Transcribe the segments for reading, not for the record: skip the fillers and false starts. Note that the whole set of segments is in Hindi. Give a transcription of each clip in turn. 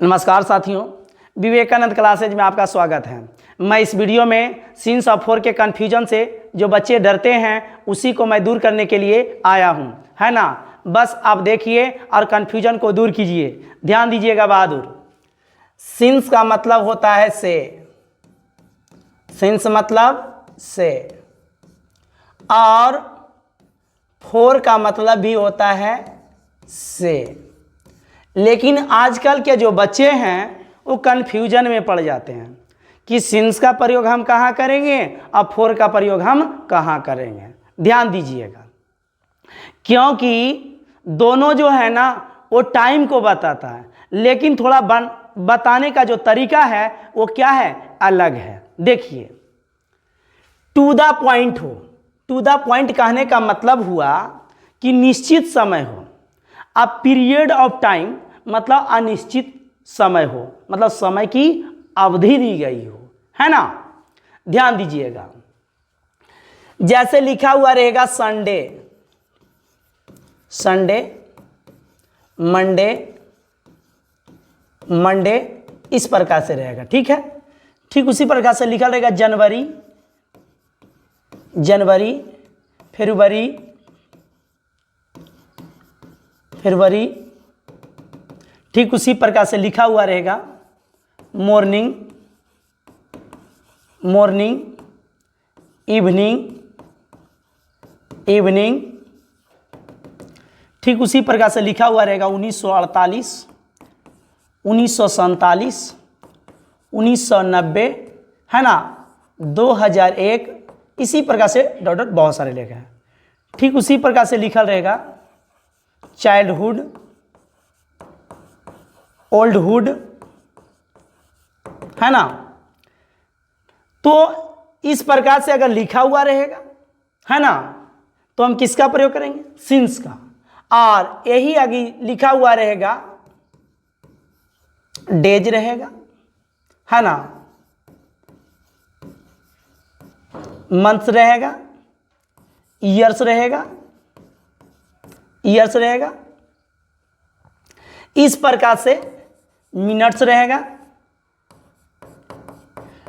नमस्कार साथियों, विवेकानंद क्लासेज में आपका स्वागत है। मैं इस वीडियो में सिंस और फोर के कन्फ्यूजन से जो बच्चे डरते हैं उसी को मैं दूर करने के लिए आया हूं, है ना। बस आप देखिए और कन्फ्यूजन को दूर कीजिए। ध्यान दीजिएगा बहादुर। सिंस का मतलब होता है से, सिंस मतलब से, और फोर का मतलब भी होता है से। लेकिन आजकल के जो बच्चे हैं वो कन्फ्यूजन में पड़ जाते हैं कि सिंस का प्रयोग हम कहाँ करेंगे और फोर का प्रयोग हम कहाँ करेंगे। ध्यान दीजिएगा, क्योंकि दोनों जो है ना वो टाइम को बताता है, लेकिन थोड़ा बताने का जो तरीका है वो क्या है, अलग है। देखिए, टू द पॉइंट हो। टू द पॉइंट कहने का मतलब हुआ कि निश्चित समय हो। अ पीरियड ऑफ टाइम मतलब अनिश्चित समय हो, मतलब समय की अवधि दी गई हो, है ना। ध्यान दीजिएगा, जैसे लिखा हुआ रहेगा संडे, संडे, मंडे, मंडे, इस प्रकार से रहेगा, ठीक है। ठीक उसी प्रकार से लिखा रहेगा जनवरी, जनवरी, फरवरी, फरवरी। ठीक उसी प्रकार से लिखा हुआ रहेगा मॉर्निंग, मॉर्निंग, इवनिंग, इवनिंग। ठीक उसी प्रकार से लिखा हुआ रहेगा 1948, 1947, 1990, है ना, 2001। इसी प्रकार से डॉट डॉट बहुत सारे लिखे हैं। ठीक उसी प्रकार से लिखा रहेगा चाइल्डहुड, ओल्डहुड, है ना। तो इस प्रकार से अगर लिखा हुआ रहेगा, है ना, तो हम किसका प्रयोग करेंगे, सिंस का। और यही आगे लिखा हुआ रहेगा डेज रहेगा, है ना, मंथ्स रहेगा, ईयर्स रहेगा, ईयर्स रहेगा। इस प्रकार से मिनट्स रहेगा,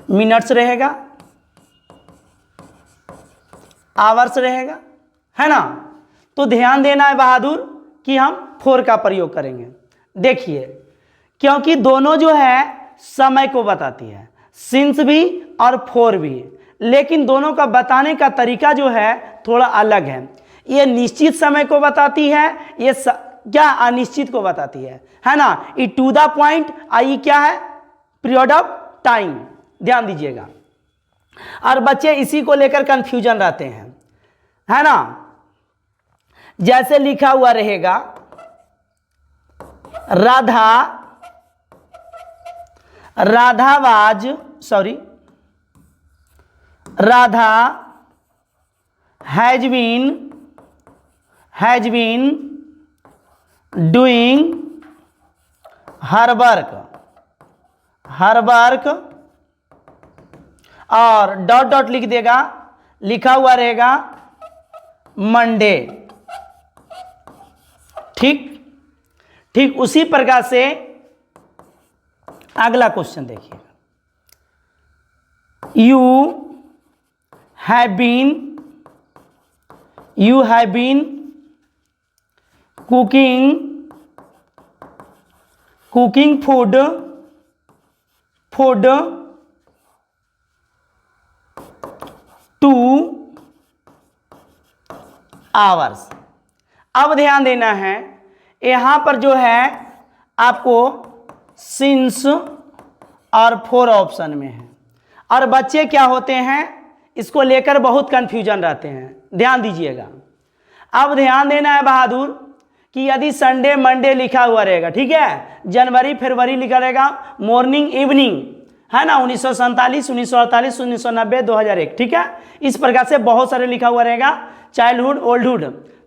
मिनट्स रहेगा, आवर्स रहेगा, है ना। तो ध्यान देना है बहादुर कि हम फोर का प्रयोग करेंगे। देखिए, क्योंकि दोनों जो है समय को बताती है, सिंस भी और फोर भी, लेकिन दोनों का बताने का तरीका जो है थोड़ा अलग है। ये निश्चित समय को बताती है, ये क्या अनिश्चित को बताती है ना। ये टू द पॉइंट, आई क्या है, पीरियड ऑफ टाइम। ध्यान दीजिएगा, और बच्चे इसी को लेकर कंफ्यूजन रहते हैं, है ना। जैसे लिखा हुआ रहेगा राधा, राधावाज, sorry, Radha has been doing her work, और डॉट डॉट लिख देगा, लिखा हुआ रहेगा मंडे। ठीक ठीक उसी प्रकार से अगला क्वेश्चन देखिएगा, you have been cooking food 2 hours. अब ध्यान देना है, यहां पर जो है आपको सिंस और फोर ऑप्शन में है, और बच्चे क्या होते हैं इसको लेकर बहुत कंफ्यूजन रहते हैं। ध्यान दीजिएगा, अब ध्यान देना है बहादुर कि यदि संडे मंडे लिखा हुआ रहेगा, ठीक है, जनवरी फरवरी लिखा रहेगा, मॉर्निंग इवनिंग, है ना, 1947, 1948, 1990, 2001, ठीक है। इस प्रकार से बहुत सारे लिखा हुआ रहेगा, चाइल्डहुड, ओल्डहुड।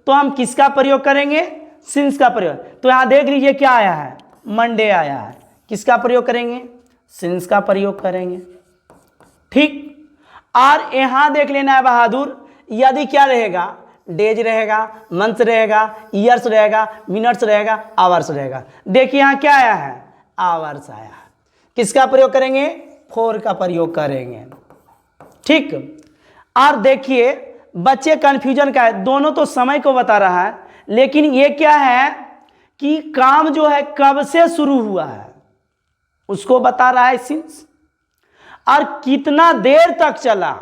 तो हम किसका प्रयोग करेंगे, सिंस का प्रयोग। तो यहां देख लीजिए क्या आया है, मंडे आया है। किसका प्रयोग करेंगे, सिंस का प्रयोग करेंगे, ठीक। और यहां देख लेना है बहादुर, यदि क्या रहेगा, डेज रहेगा, मंथ रहेगा, ईयर्स रहेगा, मिनट्स रहेगा, आवर्स रहेगा। देखिए यहाँ क्या आया है, आवर्स आया है। किसका प्रयोग करेंगे? फोर का प्रयोग करेंगे। ठीक। और देखिए बच्चे कंफ्यूजन का है, दोनों तो समय को बता रहा है, लेकिन ये क्या है कि काम जो है कब से शुरू हुआ है उसको बता रहा है सिंस, और कितना देर तक चला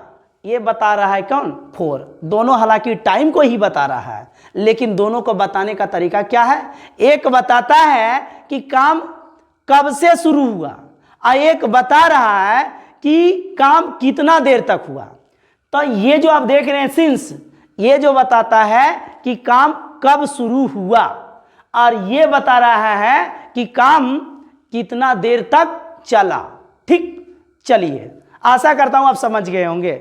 ये बता रहा है कौन? फोर। दोनों हालांकि टाइम को ही बता रहा है, लेकिन दोनों को बताने का तरीका क्या है? एक बताता है कि काम कब से शुरू हुआ और एक बता रहा है कि काम कितना देर तक हुआ। तो ये जो आप देख रहे हैं सिंस, ये जो बताता है कि काम कब शुरू हुआ और ये बता रहा है कि काम कितना देर तक चला। ठीक, चलिए आशा करता हूं आप समझ गए होंगे।